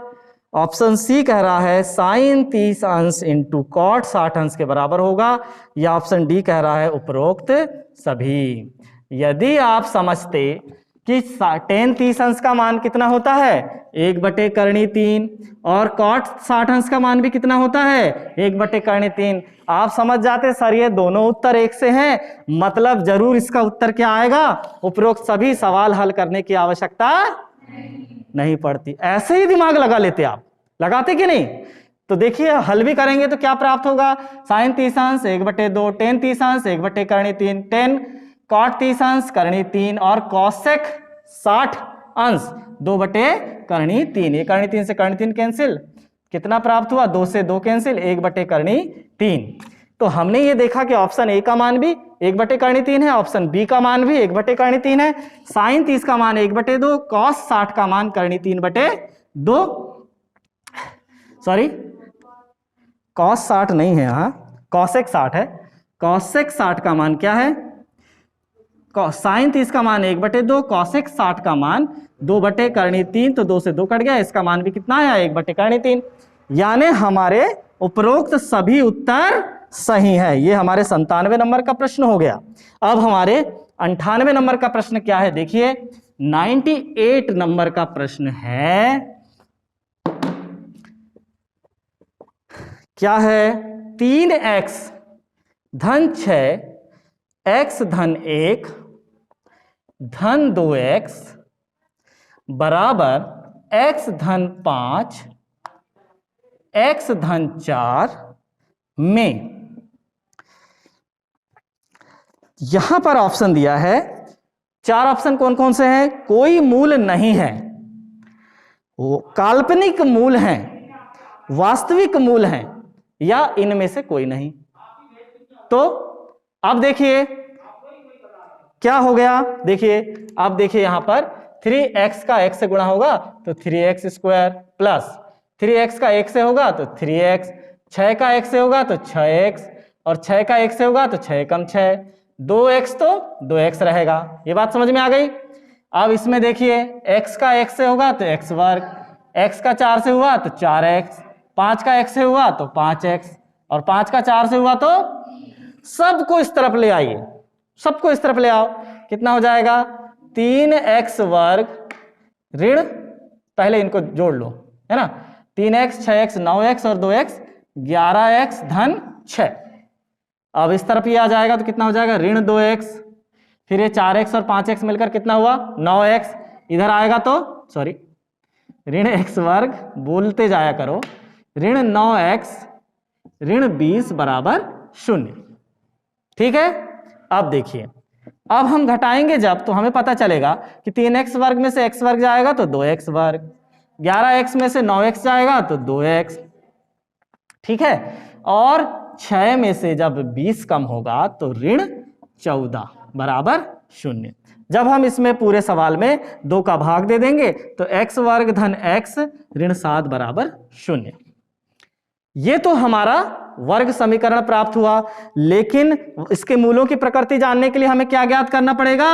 ऑप्शन सी कह रहा है साइन 30 अंश इंटू कॉट 60 अंश के बराबर होगा, या ऑप्शन डी कह रहा है उपरोक्त सभी। यदि आप समझते कि टेन 30 अंश का मान कितना होता है 1/3 और कॉट 60 अंश का मान भी कितना होता है 1/3, आप समझ जाते सर ये दोनों उत्तर एक से हैं, मतलब जरूर इसका उत्तर क्या आएगा, उपरोक्त सभी। सवाल हल करने की आवश्यकता नहीं पड़ती, ऐसे ही दिमाग लगा लेते आप, लगाते कि नहीं। तो देखिए हल भी करेंगे तो क्या प्राप्त होगा, साइन 30 अंश 1/2, टेन 30 अंश 1/3, टेन कॉट 30 अंश 3 और कॉसेक 60 अंश 2/3। ये 3 से 3 कैंसिल, कितना प्राप्त हुआ 2 से 2 कैंसिल, 1/3। तो हमने ये देखा कि ऑप्शन ए का मान भी 1/3 है, ऑप्शन बी का मान भी 1/3 है। साइन 30 का मान 1/2, कॉस 60 का मान 3/2, सॉरी कॉस 60 नहीं है, हाँ कॉसेक 60 है। कॉसेक 60 का मान क्या है, साइन 30 का मान 1/2, कॉसेक 60 का मान 2/3, तो 2 से 2 कट गया, इसका मान भी कितना आया 1/3। यानी हमारे उपरोक्त सभी उत्तर सही है। ये हमारे 97 नंबर का प्रश्न हो गया। अब हमारे 98 नंबर का प्रश्न क्या है, देखिए 98 नंबर का प्रश्न है, क्या है 3x धन 6 x धन 1 धन 2x बराबर x धन 5 x धन 4 में। यहां पर ऑप्शन दिया है, 4 ऑप्शन कौन कौन से हैं, कोई मूल नहीं है, वो काल्पनिक मूल हैं, वास्तविक मूल हैं, या इनमें से कोई नहीं। तो अब देखिए क्या हो गया, देखिए अब देखिए यहां पर 3x का x से गुणा होगा तो 3x स्क्वायर प्लस 3x का 1 से होगा तो 3x, 6 का 1 से होगा तो 6x और 6 का 1 से होगा तो 6 कम 6, 2x तो 2x रहेगा। ये बात समझ में आ गई। अब इसमें देखिए x का 1 से होगा तो x वर्ग, x का 4 से हुआ तो 4x, 5 का x से हुआ तो 5x और 5 का 4 से हुआ तो, सबको इस तरफ ले आइए, सबको इस तरफ ले आओ, कितना हो जाएगा 3x वर्ग ऋण, पहले इनको जोड़ लो है ना, 3x 6x 9x और 2x 11x धन 6। अब इस तरफ ये आ जाएगा तो कितना हो जाएगा ऋण 2x, फिर ये 4x और 5x मिलकर कितना हुआ 9x, इधर आएगा तो सॉरी ऋण x वर्ग बोलते जाया करो, ऋण 9x ऋण 20 बराबर 0। ठीक है। अब देखिए, अब हम घटाएंगे जब तो हमें पता चलेगा कि 3x वर्ग में से x वर्ग जाएगा तो 2x वर्ग, 11x में से 9x जाएगा तो 2x। ठीक है। और 6 में से जब 20 कम होगा तो ऋण 14 बराबर 0। जब हम इसमें पूरे सवाल में 2 का भाग दे देंगे तो x वर्ग धन x ऋण 7 बराबर 0। ये तो हमारा वर्ग समीकरण प्राप्त हुआ, लेकिन इसके मूलों की प्रकृति जानने के लिए हमें क्या ज्ञात करना पड़ेगा?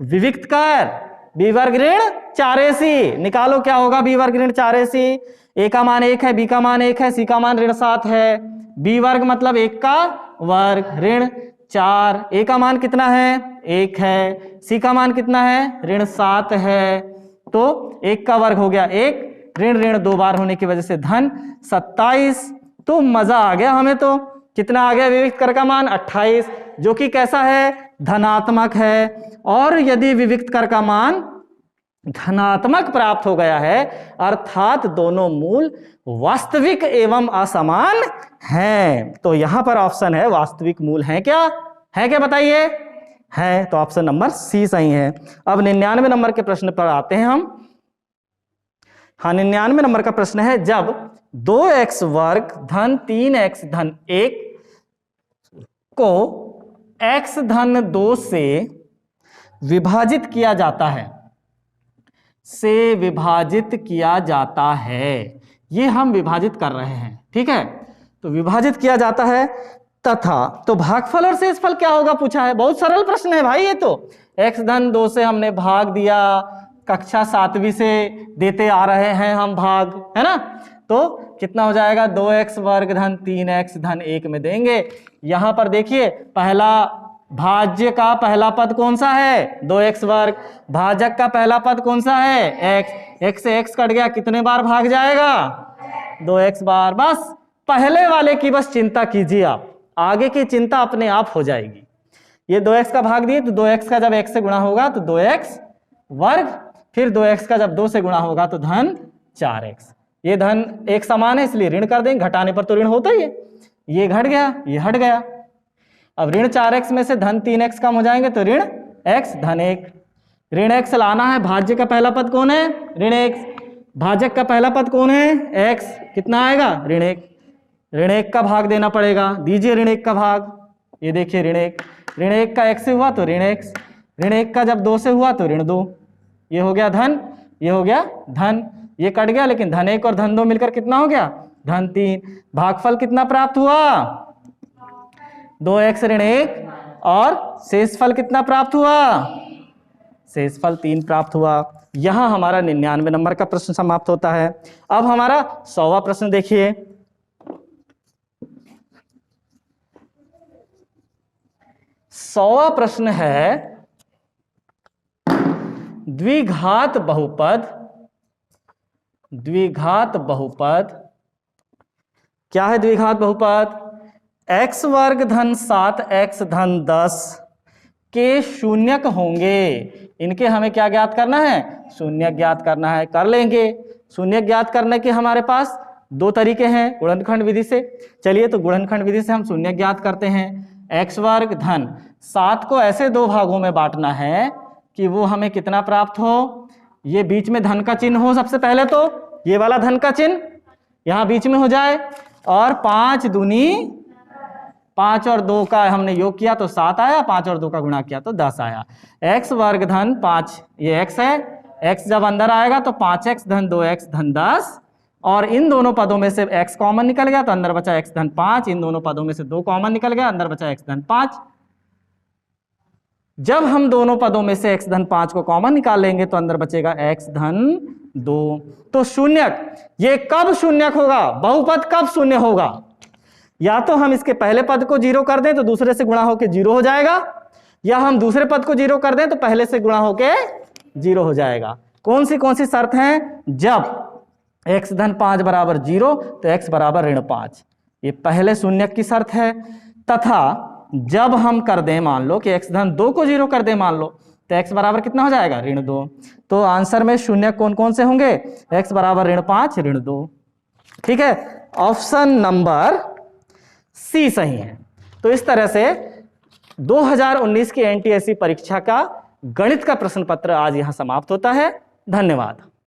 विविक्त कर b वर्ग ऋण 4ac निकालो। क्या होगा b वर्ग ऋण 4ac? a का मान 1 है, b का मान 1 है, c का मान ऋण 7 है। b वर्ग मतलब 1 का वर्ग ऋण 4, a का मान कितना है? 1 है, c का मान कितना है? ऋण 7 है। तो 1 का वर्ग हो गया 1, ऋण ऋण 2 बार होने की वजह से धन 27। तो मजा आ गया हमें। तो कितना आ गया विविक्त कर का मान? 28, जो कि कैसा है? धनात्मक है। और यदि विविक्त कर का मान धनात्मक प्राप्त हो गया है अर्थात दोनों मूल वास्तविक एवं असमान हैं, तो यहां पर ऑप्शन है वास्तविक मूल है क्या? है क्या बताइए? है। तो ऑप्शन नंबर सी सही है। अब 99 नंबर के प्रश्न पर आते हैं हम। हाँ, 99 नंबर का प्रश्न है, जब 2x वर्ग धन 3x धन 1 को x धन 2 से विभाजित किया जाता है, ये हम विभाजित कर रहे हैं। ठीक है। तो विभाजित किया जाता है तथा तो भागफल और शेषफल क्या होगा पूछा है। बहुत सरल प्रश्न है भाई ये तो। x धन 2 से हमने भाग दिया, कक्षा 7वीं से देते आ रहे हैं हम भाग, है ना। तो कितना हो जाएगा? 2x वर्ग धन 3x धन 1 में देंगे। यहां पर देखिए, पहला भाज्य का पहला पद कौन सा है? 2x वर्ग। भाजक का पहला पद कौन सा है? x से x कट गया, कितने बार भाग जाएगा? 2x बार। बस पहले वाले की बस चिंता कीजिए आप, आगे की चिंता अपने आप हो जाएगी। ये 2x का भाग दिए तो 2x का जब x से गुणा होगा तो 2x वर्ग, फिर 2x का जब 2 से गुणा होगा तो धन 4x। ये धन एक समान है इसलिए ऋण कर देंगे, घटाने पर तो ऋण होता ही है। ये घट गया, ये हट गया। अब ऋण 4x में से धन 3x कम हो जाएंगे तो ऋण x धन 1। ऋण x लाना है, भाज्य का पहला पद कौन है? ऋण x। भाजक का पहला पद कौन है? x। कितना आएगा? ऋण 1। ऋण 1 का भाग देना पड़ेगा, दीजिए ऋण 1 का भाग। ये देखिए ऋण 1, ऋण 1 का x से हुआ तो ऋण x, ऋण 1 का जब 2 से हुआ तो ऋण 2। ये हो गया धन, ये हो गया धन, ये कट गया, लेकिन धन 1 और धन 2 मिलकर कितना हो गया? धन 3। भागफल कितना प्राप्त हुआ? 2x ऋण 1। और शेषफल कितना प्राप्त हुआ? शेषफल 3 प्राप्त हुआ। यहां हमारा 99 नंबर का प्रश्न समाप्त होता है। अब हमारा 100वां प्रश्न देखिए। 100वां प्रश्न है, द्विघात बहुपद। द्विघात बहुपद क्या है? द्विघात बहुपद x वर्ग धन 7x धन 10 के शून्यक होंगे। इनके हमें क्या ज्ञात करना है? शून्यक ज्ञात करना है। कर लेंगे। शून्यक ज्ञात करने के हमारे पास 2 तरीके हैं गुणनखंड विधि से। चलिए तो गुणनखंड विधि से हम शून्यक ज्ञात करते हैं। x वर्ग धन 7 को ऐसे 2 भागों में बांटना है कि वो हमें कितना प्राप्त हो? ये बीच में धन का चिन्ह हो। सबसे पहले तो ये वाला धन का चिन्ह यहां बीच में हो जाए, और 5 दूनी 5 और 2 का हमने योग किया तो 7 आया, 5 और 2 का गुणा किया तो 10 आया। x वर्ग धन 5, ये x है, x जब अंदर आएगा तो 5x धन 2x धन 10, और इन दोनों पदों में से x कॉमन निकल गया तो अंदर बचा x धन 5। इन दोनों पदों में से 2 कॉमन निकल गया, अंदर बचा x धन 5। जब हम दोनों पदों में से x धन 5 को कॉमन निकाल लेंगे तो अंदर बचेगा x धन 2। तो शून्यक, ये कब शून्यक होगा? बहुपद कब शून्य होगा? या तो हम इसके पहले पद को 0 कर दें तो दूसरे से गुणा होके 0 हो जाएगा, या हम दूसरे पद को 0 कर दें तो पहले से गुणा होके 0 हो जाएगा। कौन सी शर्त है? जब x धन 5 बराबर 0 तो x बराबर ऋण 5, ये पहले शून्यक की शर्त है। तथा जब हम कर दें, मान लो कि x धन 2 को 0 कर दें मान लो, तो x बराबर कितना हो जाएगा, -2। तो आंसर में शून्य कौन कौन से होंगे, x बराबर -5 -2। ठीक है, ऑप्शन नंबर सी सही है। तो इस तरह से 2019 की एनटीएससी परीक्षा का गणित का प्रश्न पत्र आज यहां समाप्त होता है। धन्यवाद।